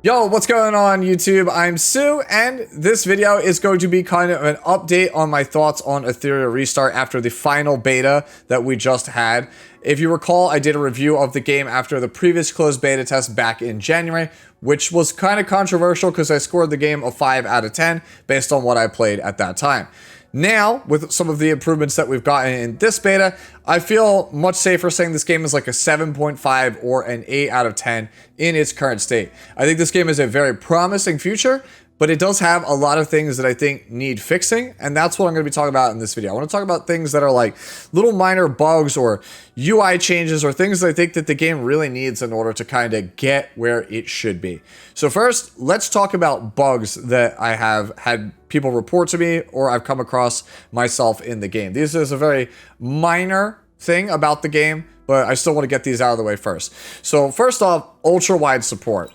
Yo, what's going on YouTube? I'm Sue, and this video is going to be kind of an update on my thoughts on Etheria Restart after the final beta that we just had. If you recall, I did a review of the game after the previous closed beta test back in January, which was kind of controversial because I scored the game a 5 out of 10 based on what I played at that time. Now, with some of the improvements that we've gotten in this beta, I feel much safer saying this game is like a 7.5 or an 8 out of 10 in its current state. I think this game is a very promising future, but it does have a lot of things that I think need fixing, and that's what I'm going to be talking about in this video. I want to talk about things that are like little minor bugs or UI changes or things that I think that the game really needs in order to kind of get where it should be. So first, let's talk about bugs that I have had people report to me or I've come across myself in the game. This is a very minor thing about the game, but I still want to get these out of the way first. So first off, ultra-wide support.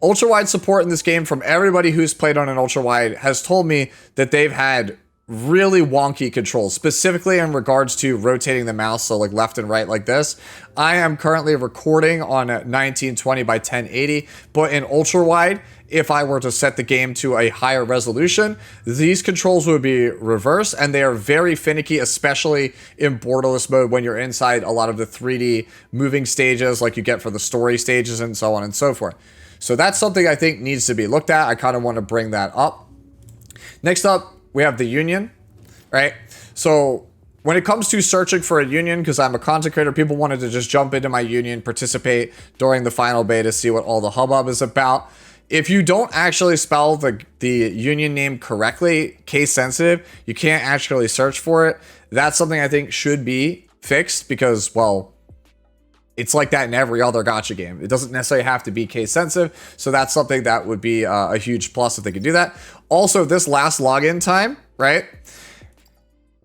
Ultra-wide support in this game from everybody who's played on an ultra-wide has told me that they've had really wonky controls, specifically in regards to rotating the mouse, so like left and right like this. I am currently recording on 1920 by 1080, but in ultra-wide, if I were to set the game to a higher resolution, these controls would be reversed, and they are very finicky, especially in borderless mode when you're inside a lot of the 3D moving stages like you get for the story stages and so on and so forth. So that's something I think needs to be looked at. I kind of want to bring that up. Next up, we have the union, right? So when it comes to searching for a union, because I'm a content creator, people wanted to just jump into my union, participate during the final beta, see what all the hubbub is about. If you don't actually spell the union name correctly, case sensitive, you can't actually search for it. That's something I think should be fixed because, well, it's like that in every other gacha game. It doesn't necessarily have to be case sensitive. So that's something that would be a huge plus if they could do that. Also, this last login time, right?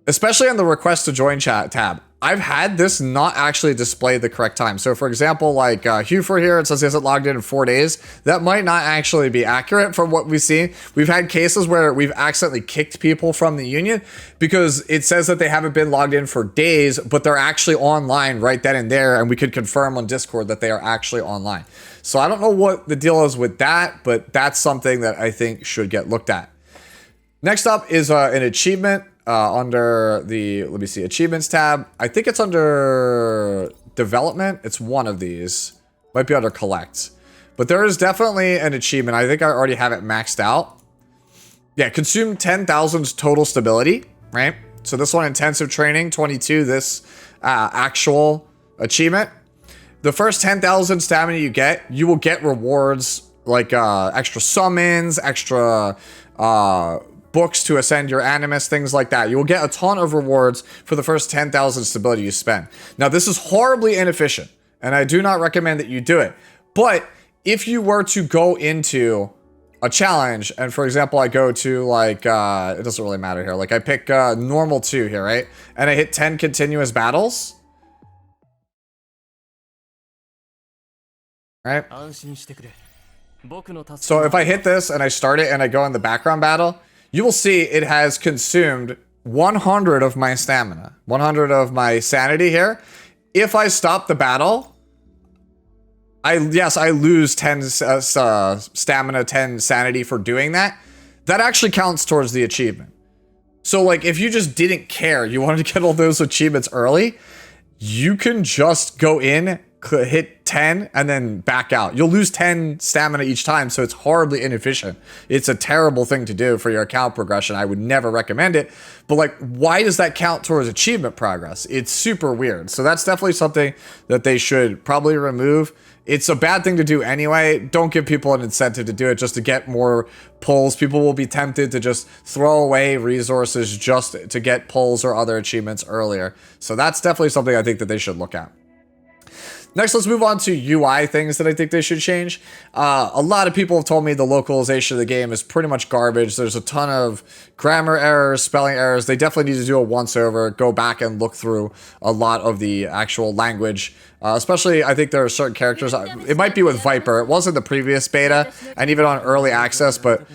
Especially on the request to join chat tab, I've had this not actually display the correct time. So for example, like Hufer here, it says he hasn't logged in 4 days. That might not actually be accurate from what we've seen. We've had cases where we've accidentally kicked people from the union because it says that they haven't been logged in for days, but they're actually online right then and there. And we could confirm on Discord that they are actually online. So I don't know what the deal is with that, but that's something that I think should get looked at. Next up is an achievement. Under the, let me see, achievements tab. I think it's under development. It's one of these. Might be under collect. But there is definitely an achievement. I think I already have it maxed out. Yeah, consume 10,000 total stability, right? So this one, intensive training, 22, this actual achievement. The first 10,000 stamina you will get rewards like extra summons, extra books to ascend your animus, things like that. You will get a ton of rewards for the first 10,000 stability you spend. Now, this is horribly inefficient, and I do not recommend that you do it. But if you were to go into a challenge, and for example, I go to like, it doesn't really matter here. Like I pick normal 2 here, right? And I hit 10 continuous battles. Right? So if I hit this and I start it and I go in the background battle, you will see it has consumed 100 of my stamina, 100 of my sanity here. If I stop the battle, I lose 10 stamina, 10 sanity for doing that. That actually counts towards the achievement. So like if you just didn't care, you wanted to get all those achievements early, you can just go in, hit 10 and then back out. You'll lose 10 stamina each time, so it's horribly inefficient. It's a terrible thing to do for your account progression. I would never recommend it. But like, why does that count towards achievement progress? It's super weird. So that's definitely something that they should probably remove. It's a bad thing to do anyway. Don't give people an incentive to do it just to get more pulls. People will be tempted to just throw away resources just to get pulls or other achievements earlier. So that's definitely something I think that they should look at. Next, let's move on to UI things that I think they should change. A lot of people have told me the localization of the game is pretty much garbage. There's a ton of grammar errors, spelling errors. They definitely need to do a once-over, go back and look through a lot of the actual language. Especially, I think there are certain characters. It might be with Viper. It wasn't the previous beta, and even on early access, but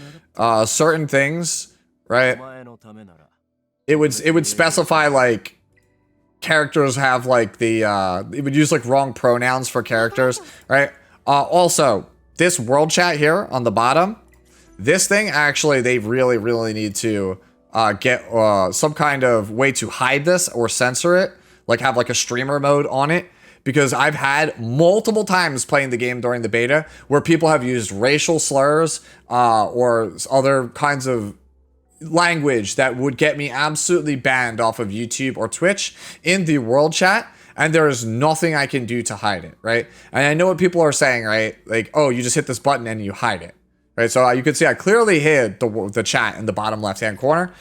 certain things, right? It would specify, like, characters have like the it would use like wrong pronouns for characters, right? Also, this world chat here on the bottom, this thing actually, they really need to get some kind of way to hide this or censor it, like have like a streamer mode on it, because I've had multiple times playing the game during the beta where people have used racial slurs or other kinds of language that would get me absolutely banned off of YouTube or Twitch in the world chat, and there is nothing I can do to hide it, right? And I know what people are saying, right? Like, oh, you just hit this button and you hide it, right? So you can see I clearly hid the chat in the bottom left-hand corner.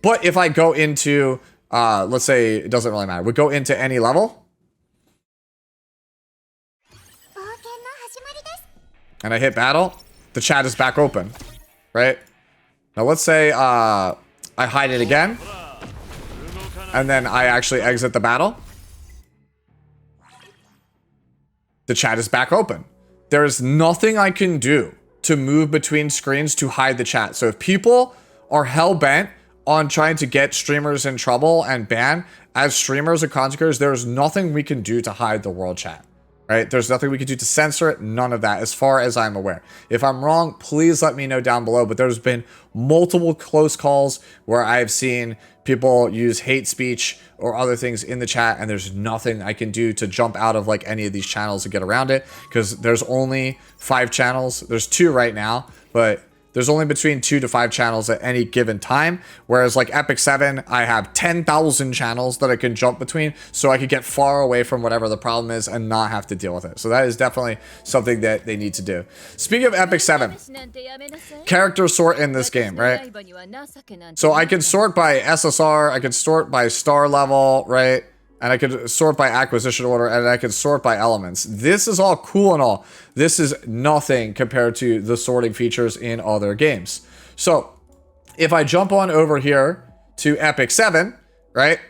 But if I go into, let's say, it doesn't really matter. We go into any level. And I hit battle. The chat is back open, right? Now let's say I hide it again. And then I actually exit the battle. The chat is back open. There is nothing I can do to move between screens to hide the chat. So if people are hell-bent on trying to get streamers in trouble and ban as streamers or content creators, there's nothing we can do to hide the world chat, right? There's nothing we can do to censor it. None of that, as far as I'm aware. If I'm wrong, please let me know down below. But there's been multiple close calls where I've seen people use hate speech or other things in the chat, and there's nothing I can do to jump out of like any of these channels to get around it, because there's only 5 channels. There's 2 right now, but there's only between 2 to 5 channels at any given time. Whereas like Epic 7, I have 10,000 channels that I can jump between, so I could get far away from whatever the problem is and not have to deal with it. So that is definitely something that they need to do. Speaking of Epic 7, character sort in this game, right? So I can sort by SSR, I can sort by star level, right? And I could sort by acquisition order, and I could sort by elements. This is all cool and all. This is nothing compared to the sorting features in other games. So if I jump on over here to Epic 7, right?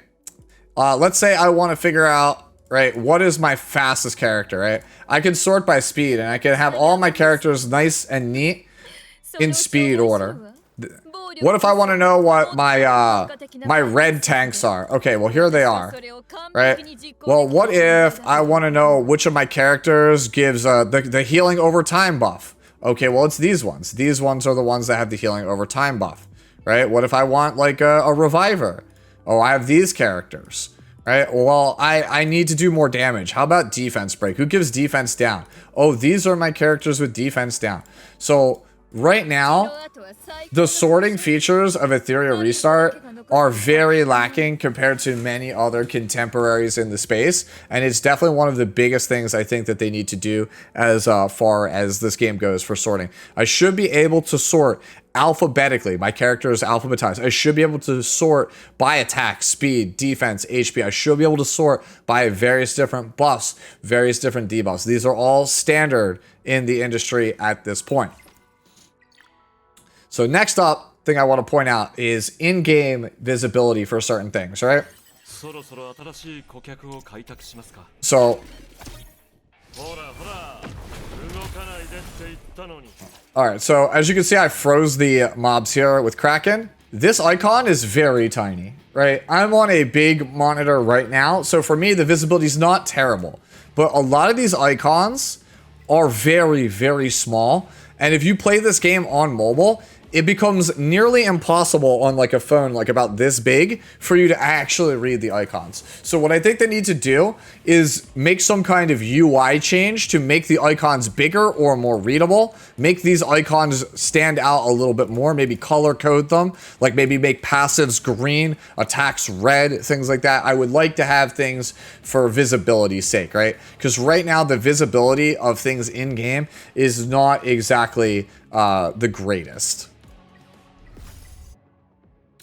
Let's say I want to figure out, right, what is my fastest character, right? I can sort by speed, and I can have all my characters nice and neat in speed order. What if I want to know what my red tanks are? Okay, well, here they are, right? Well, what if I want to know which of my characters gives the healing over time buff? Okay, well, it's these ones. These ones are the ones that have the healing over time buff, right? What if I want like a reviver? Oh, I have these characters, right? Well, I need to do more damage. How about defense break? Who gives defense down? Oh, these are my characters with defense down. So right now, the sorting features of Etheria Restart are very lacking compared to many other contemporaries in the space, and it's definitely one of the biggest things I think that they need to do as far as this game goes for sorting. I should be able to sort alphabetically. My character is alphabetized. I should be able to sort by attack, speed, defense, HP. I should be able to sort by various different buffs, various different debuffs. These are all standard in the industry at this point. So next up, thing I want to point out is in-game visibility for certain things, right? So, alright, so as you can see, I froze the mobs here with Kraken. This icon is very tiny, right? I'm on a big monitor right now, so for me, the visibility is not terrible. But a lot of these icons are very small, and if you play this game on mobile, it becomes nearly impossible on like a phone like about this big for you to actually read the icons. So what I think they need to do is make some kind of UI change to make the icons bigger or more readable, make these icons stand out a little bit more, maybe color code them, like maybe make passives green, attacks red, things like that. I would like to have things for visibility's sake, right? Because right now the visibility of things in game is not exactly the greatest.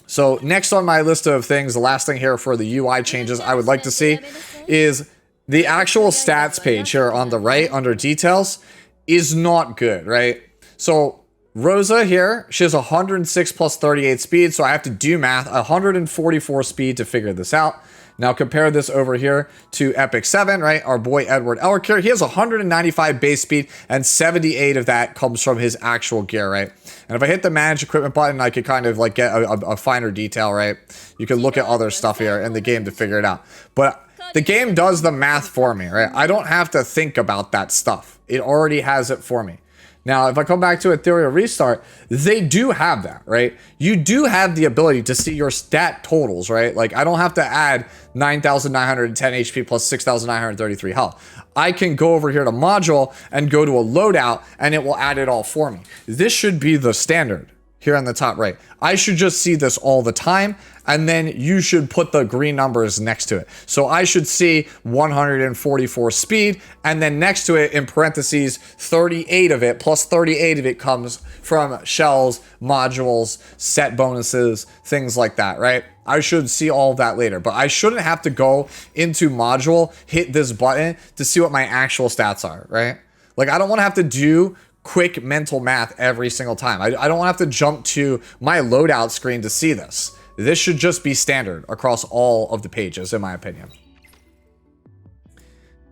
So next on my list of things, the last thing here for the UI changes I would like to see is the actual stats page here on the right under details is not good, right? So Rosa here, she has 106 plus 38 speed, so I have to do math, 144 speed to figure this out. Now compare this over here to Epic 7, right? Our boy Edward Elric here, he has 195 base speed, and 78 of that comes from his actual gear, right? And if I hit the manage equipment button, I could kind of like get a finer detail, right? You can look at other stuff here in the game to figure it out. But the game does the math for me, right? I don't have to think about that stuff. It already has it for me. Now, if I come back to Etheria Restart, they do have that, right? You do have the ability to see your stat totals, right? Like, I don't have to add 9,910 HP plus 6,933 health. I can go over here to module and go to a loadout, and it will add it all for me. This should be the standard here on the top right. I should just see this all the time, and then you should put the green numbers next to it. So I should see 144 speed, and then next to it, in parentheses, 38 of it, plus 38 of it comes from shells, modules, set bonuses, things like that, right? I should see all of that later, but I shouldn't have to go into module, hit this button to see what my actual stats are, right? Like, I don't want to have to do quick mental math every single time. I don't want to have to jump to my loadout screen to see this. This should just be standard across all of the pages, in my opinion.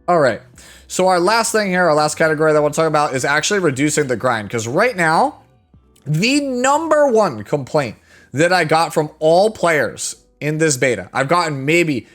All right, so our last thing here, our last category that I want to talk about is actually reducing the grind, because right now, the number one complaint that I got from all players in this beta, I've gotten maybe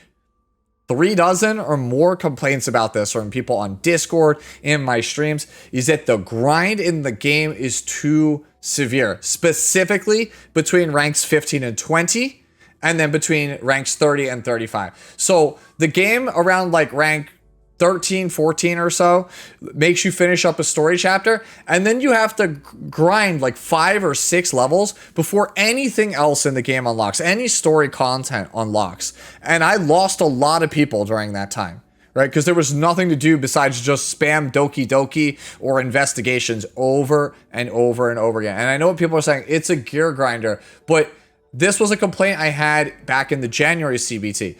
3 dozen or more complaints about this from people on Discord, in my streams, is that the grind in the game is too severe, specifically between ranks 15 and 20, and then between ranks 30 and 35. So the game around like rank 13, 14 or so makes you finish up a story chapter, and then you have to grind like 5 or 6 levels before anything else in the game unlocks, any story content unlocks. And I lost a lot of people during that time, right? Because there was nothing to do besides just spam Doki Doki or investigations over and over and over again. And I know what people are saying, it's a gear grinder, but this was a complaint I had back in the January CBT.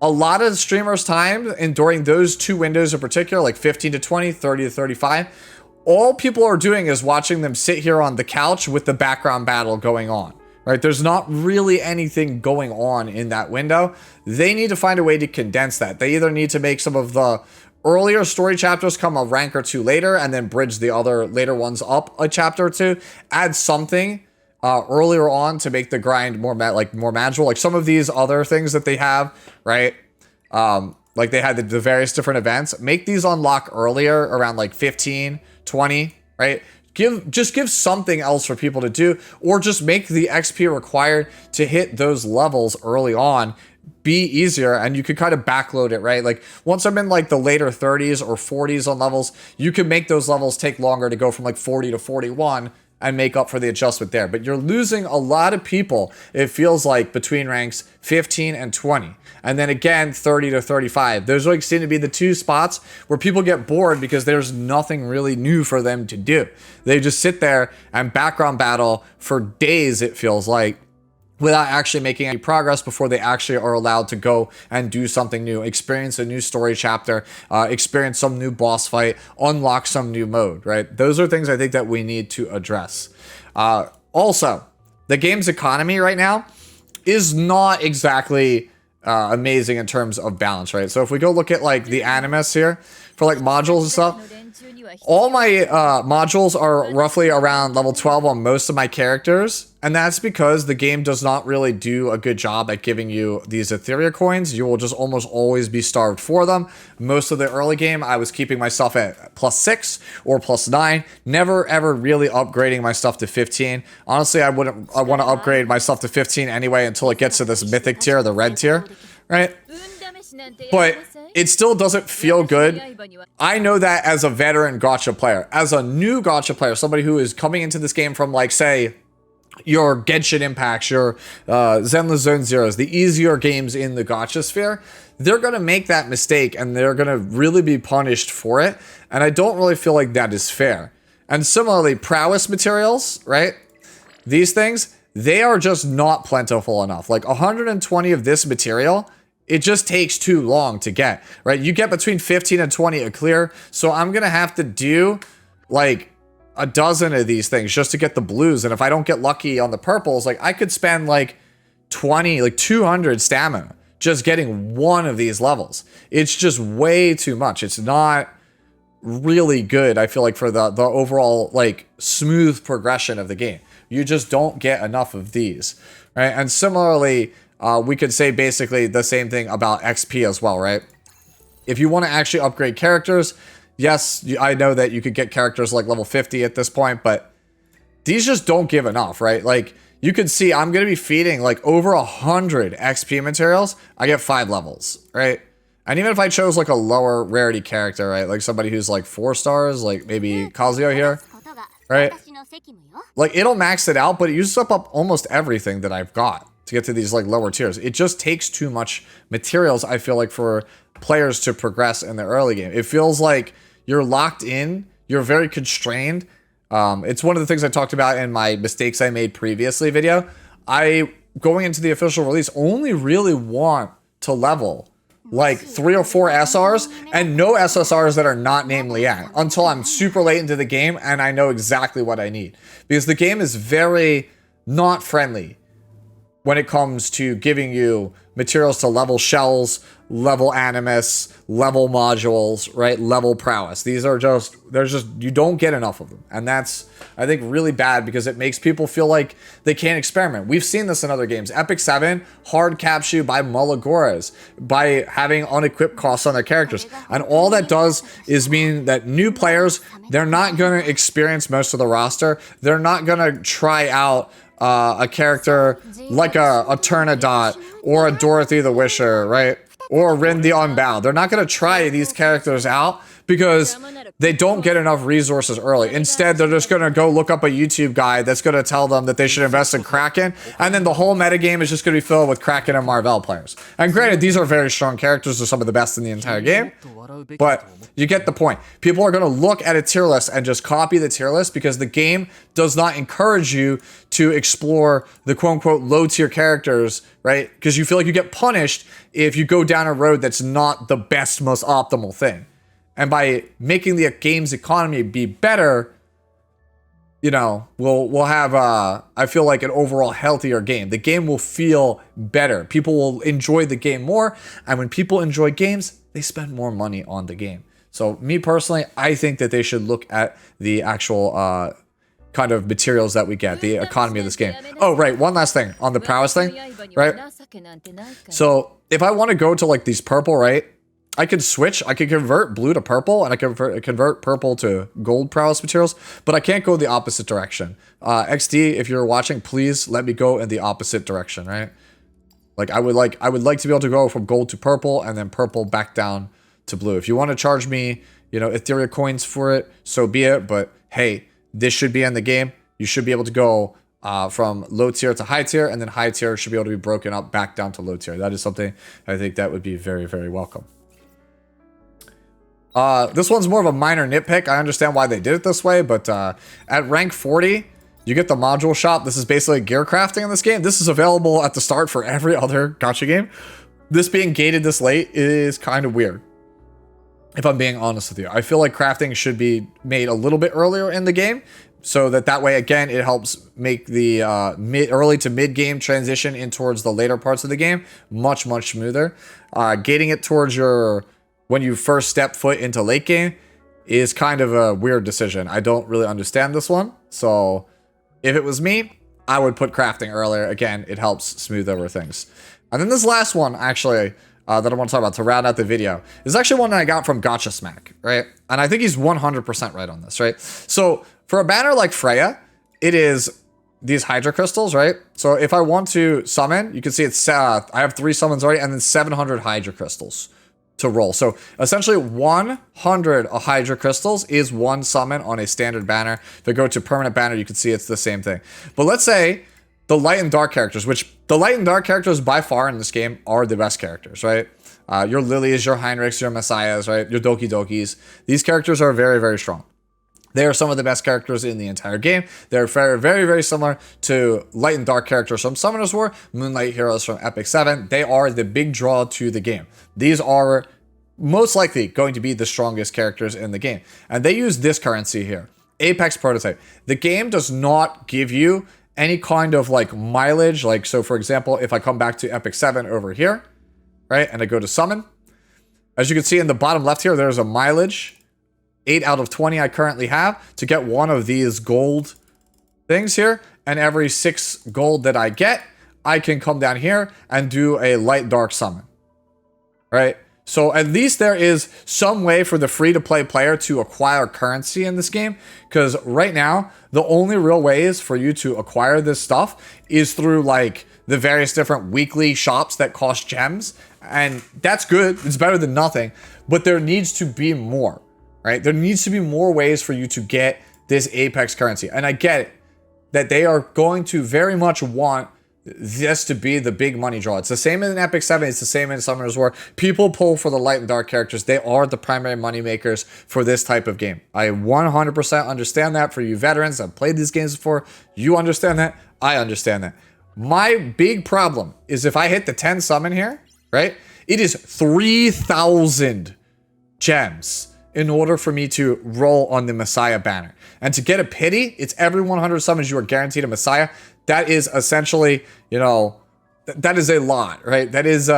A lot of streamers' time, and during those 2 windows in particular, like 15 to 20, 30 to 35, all people are doing is watching them sit here on the couch with the background battle going on, right? There's not really anything going on in that window. They need to find a way to condense that. They either need to make some of the earlier story chapters come a rank or 2 later, and then bridge the other later ones up a chapter or 2, add something earlier on to make the grind more magical, like some of these other things that they have, right? Like they had the various different events. Make these unlock earlier, around like 15, 20, right? Just give something else for people to do, or just make the XP required to hit those levels early on be easier, and you could kind of backload it, right? Like once I'm in like the later 30s or 40s on levels, you can make those levels take longer to go from like 40 to 41 and make up for the adjustment there. But you're losing a lot of people, it feels like, between ranks 15 and 20. And then again, 30 to 35. Those like seem to be the 2 spots where people get bored because there's nothing really new for them to do. They just sit there and background battle for days, it feels like, without actually making any progress before they actually are allowed to go and do something new, experience a new story chapter, experience some new boss fight, unlock some new mode, right? Those are things I think that we need to address. Also, the game's economy right now is not exactly amazing in terms of balance, right? So if we go look at like the animus here for like modules and stuff, all my modules are roughly around level 12 on most of my characters, and that's because the game does not really do a good job at giving you these Etheria coins. You will just almost always be starved for them. Most of the early game, I was keeping myself at +6 or +9, never ever really upgrading my stuff to 15. Honestly, I want to upgrade my stuff to 15 anyway until it gets to this mythic tier, the red tier, right? But it still doesn't feel good. I know that as a veteran gacha player. As a new gacha player, somebody who is coming into this game from, like, say, your Genshin Impacts, your Zenless Zone Zeros, the easier games in the gacha sphere, they're going to make that mistake and they're going to really be punished for it. And I don't really feel like that is fair. And similarly, prowess materials, right? These things, they are just not plentiful enough. Like 120 of this material, it just takes too long to get, right? You get between 15 and 20 a clear. So I'm going to have to do like a dozen of these things just to get the blues. And if I don't get lucky on the purples, like I could spend like 200 stamina just getting one of these levels. It's just way too much. It's not really good, I feel like, for the overall like smooth progression of the game. You just don't get enough of these, right? And similarly, we could say basically the same thing about XP as well, right? If you want to actually upgrade characters, Yes, I know that you could get characters like level 50 at this point, but these just don't give enough, right? Like, you can see I'm going to be feeding like over 100 XP materials. I get 5 levels, right? And even if I chose like a lower rarity character, right? Like somebody who's like 4 stars, like maybe Kazuyo here, right? Like, it'll max it out, but it uses up almost everything that I've got to get to these like lower tiers. It just takes too much materials, I feel like, for players to progress in the early game. It feels like you're locked in, you're very constrained. It's one of the things I talked about in my mistakes I made previously video. I, going into the official release, only really want to level like 3 or 4 SRs and no SSRs that are not named Leanne until I'm super late into the game and I know exactly what I need. Because the game is very not friendly when it comes to giving you materials to level shells, level animus, level modules, right? Level prowess. These are just, you don't get enough of them. And that's, I think, really bad because it makes people feel like they can't experiment. We've seen this in other games. Epic 7 hard caps you by Mulligoras, by having unequipped costs on their characters. And all that does is mean that new players, they're not going to experience most of the roster. They're not going to try out a character like a Turnadot or a Dorothy the Wisher, right? Or Rin the Unbound. They're not going to try these characters out because they don't get enough resources early. Instead, they're just going to go look up a YouTube guide that's going to tell them that they should invest in Kraken, and then the whole metagame is just going to be filled with Kraken and Marvel players. And granted, these are very strong characters. They're some of the best in the entire game, but you get the point. People are going to look at a tier list and just copy the tier list because the game does not encourage you to explore the quote-unquote low-tier characters, right? Because you feel like you get punished if you go down a road that's not the best, most optimal thing. And by making the game's economy be better, you know, we'll have, I feel like, an overall healthier game. The game will feel better. People will enjoy the game more. And when people enjoy games, they spend more money on the game. So me personally, I think that they should look at the actual kind of materials that we get, the economy of this game. Oh, right. One last thing on the prowess thing, right? So if I want to go to like these purple, right? I could switch. I could convert blue to purple, and I can convert purple to gold prowess materials, but I can't go the opposite direction. XD, if you're watching, please let me go in the opposite direction, right? Like I would like to be able to go from gold to purple, and then purple back down to blue. If you want to charge me, you know, Etheria coins for it, so be it. But hey, this should be in the game. You should be able to go from low tier to high tier, and then high tier should be able to be broken up back down to low tier. That is something I think that would be very, very welcome. This one's more of a minor nitpick. I understand why they did it this way, but at rank 40, you get the module shop. This is basically gear crafting in this game. This is available at the start for every other gacha game. This being gated this late is kind of weird, if I'm being honest with you. I feel like crafting should be made a little bit earlier in the game, so that way, again, it helps make the early to mid game transition in towards the later parts of the game much, much smoother. Gating it towards when you first step foot into late game is kind of a weird decision. I don't really understand this one. So if it was me, I would put crafting earlier. Again, it helps smooth over things. And then this last one, actually, that I want to talk about to round out the video is actually one that I got from Gotcha Smack, right? And I think he's 100% right on this, right? So for a banner like Freya, it is these Hydra crystals, right? So if I want to summon, you can see it's, I have 3 summons already, and then 700 Hydra crystals to roll. So essentially 100 Hydra crystals is 1 summon on a standard banner. If I go to permanent banner, you can see it's the same thing. But let's say the light and dark characters, which the light and dark characters by far in this game are the best characters, right? Your Lilies, your Heinrichs, your Messiahs, right? Your Doki Dokis. These characters are very, very strong. They are some of the best characters in the entire game. They're very, very, very similar to light and dark characters from Summoners War, Moonlight Heroes from Epic 7. They are the big draw to the game. These are most likely going to be the strongest characters in the game. And they use this currency here, Apex Prototype. The game does not give you any kind of like mileage. Like, so for example, if I come back to Epic 7 over here, right, and I go to summon, as you can see in the bottom left here, there's a mileage. 8 out of 20 I currently have to get one of these gold things here. And every 6 gold that I get, I can come down here and do a light dark summon, right? So at least there is some way for the free-to-play player to acquire currency in this game, because right now, the only real ways for you to acquire this stuff is through like the various different weekly shops that cost gems, and that's good. It's better than nothing, but there needs to be more, right? There needs to be more ways for you to get this Apex currency, and I get it that they are going to very much want this to be the big money draw. It's the same in Epic 7. It's the same in Summoners War. People pull for the light and dark characters. They are the primary money makers for this type of game. I 100% understand that. For you veterans, I've played these games before. You understand that. I understand that. My big problem is if I hit the 10 summon here, right? It is 3,000 gems in order for me to roll on the Messiah banner. And to get a pity, it's every 100 summons you are guaranteed a Messiah. That is essentially, you know, that is a lot, right? That is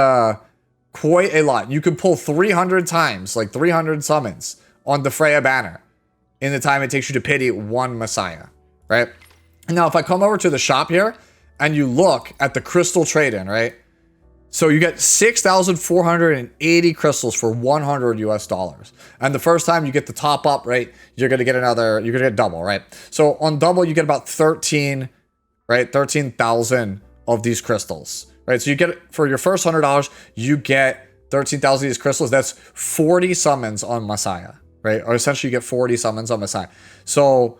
quite a lot. You could pull 300 times, like 300 summons on the Freya banner in the time it takes you to pity one Messiah, right? Now, if I come over to the shop here and you look at the crystal trade-in, right? So you get 6,480 crystals for $100 US. And the first time you get the top up, right, you're going to get another, you're going to get double, right? So on double, you get about 13,000 of these crystals, right? So you get, for your first $100, you get 13,000 of these crystals. That's 40 summons on Messiah, right? Or essentially you get 40 summons on Messiah. So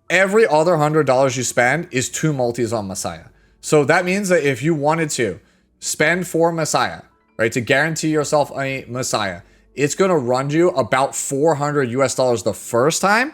every other $100 you spend is 2 multis on Messiah. So that means that if you wanted to spend for Messiah, right, to guarantee yourself a Messiah, it's going to run you about $400 US the first time,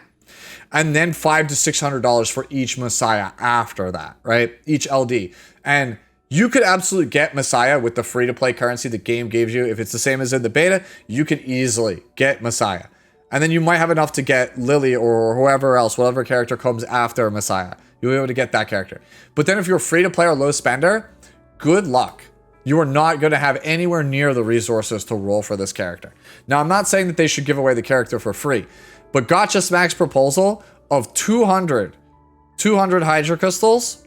and then $500 to $600 for each Messiah after that, right? Each LD. And you could absolutely get Messiah with the free-to-play currency the game gives you. If it's the same as in the beta, you can easily get Messiah. And then you might have enough to get Lily or whoever else, whatever character comes after Messiah. You'll be able to get that character. But then if you're free-to-play or low spender, good luck. You are not going to have anywhere near the resources to roll for this character. Now, I'm not saying that they should give away the character for free, but Gotcha Smack's proposal of 200 Hydra Crystals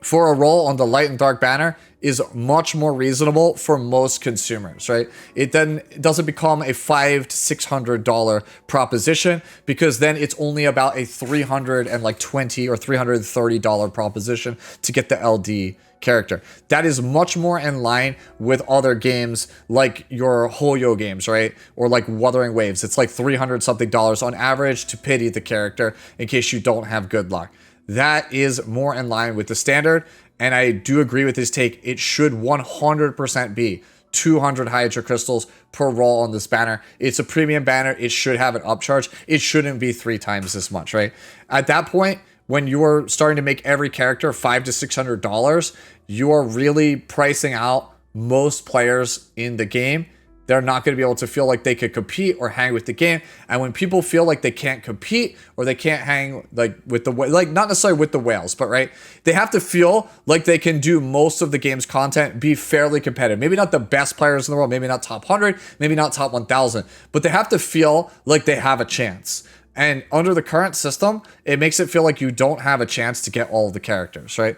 for a roll on the Light and Dark banner is much more reasonable for most consumers, right? It then doesn't become a $500 to $600 proposition, because then it's only about a $320 or $330 proposition to get the LD character. That is much more in line with other games like your Hoyo games, right? Or like Wuthering Waves. It's like $300 something on average to pity the character in case you don't have good luck. That is more in line with the standard, and I do agree with his take. It should 100% be 200 Hydra Crystals per roll on this banner. It's a premium banner. It should have an upcharge. It shouldn't be 3 times this much, right? At that point, when you are starting to make every character $500 to $600, you are really pricing out most players in the game. They're not going to be able to feel like they could compete or hang with the game. And when people feel like they can't compete or they can't hang like with the, like not necessarily with the whales, but right, they have to feel like they can do most of the game's content, be fairly competitive. Maybe not the best players in the world, maybe not top 100, maybe not top 1,000, but they have to feel like they have a chance. And under the current system, it makes it feel like you don't have a chance to get all of the characters, right?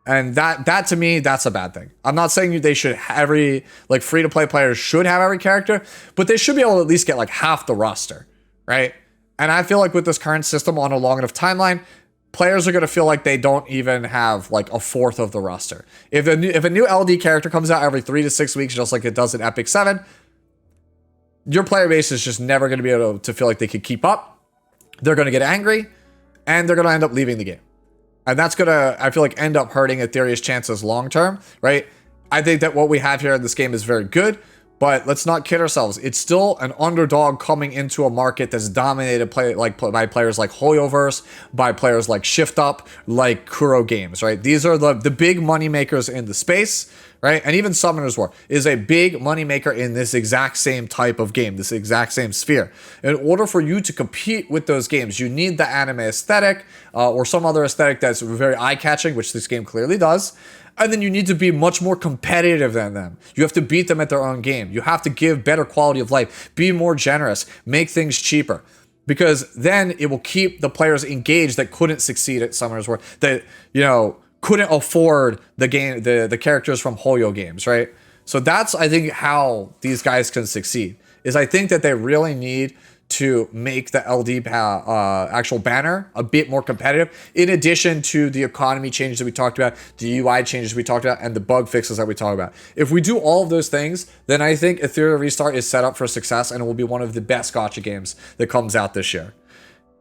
And that to me, that's a bad thing. I'm not saying they should every, like, free-to-play players should have every character, but they should be able to at least get like half the roster, right? And I feel like with this current system on a long enough timeline, players are going to feel like they don't even have like a fourth of the roster. If a new LD character comes out every 3 to 6 weeks, just like it does in Epic 7, your player base is just never going to be able to feel like they could keep up. They're going to get angry, and they're going to end up leaving the game. And that's going to, I feel like, end up hurting Etheria's chances long term, right? I think that what we have here in this game is very good, but let's not kid ourselves. It's still an underdog coming into a market that's dominated by players like Hoyoverse, by players like Shift Up, like Kuro Games, right? These are the big money makers in the space, right? And even Summoner's War is a big money maker in this exact same type of game, this exact same sphere. In order for you to compete with those games, you need the anime aesthetic or some other aesthetic that's very eye-catching, which this game clearly does. And then you need to be much more competitive than them. You have to beat them at their own game. You have to give better quality of life, be more generous, make things cheaper. Because then it will keep the players engaged that couldn't succeed at Summoner's War, that, you know, couldn't afford the game, the characters from Hoyo games, right? So that's, I think, how these guys can succeed, is I think that they really need to make the LD actual banner a bit more competitive, in addition to the economy changes that we talked about, the UI changes we talked about, and the bug fixes that we talked about. If we do all of those things, then I think Etheria Restart is set up for success, and it will be one of the best gacha games that comes out this year.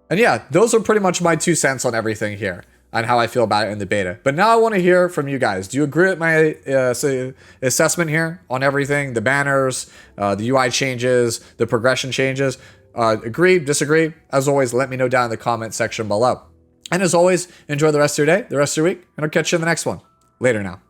And yeah, those are pretty much my 2 cents on everything here, on how I feel about it in the beta. But now I want to hear from you guys. Do you agree with my assessment here on everything? The banners, the UI changes, the progression changes? Agree, disagree? As always, let me know down in the comment section below. And as always, enjoy the rest of your day, the rest of your week, and I'll catch you in the next one. Later now.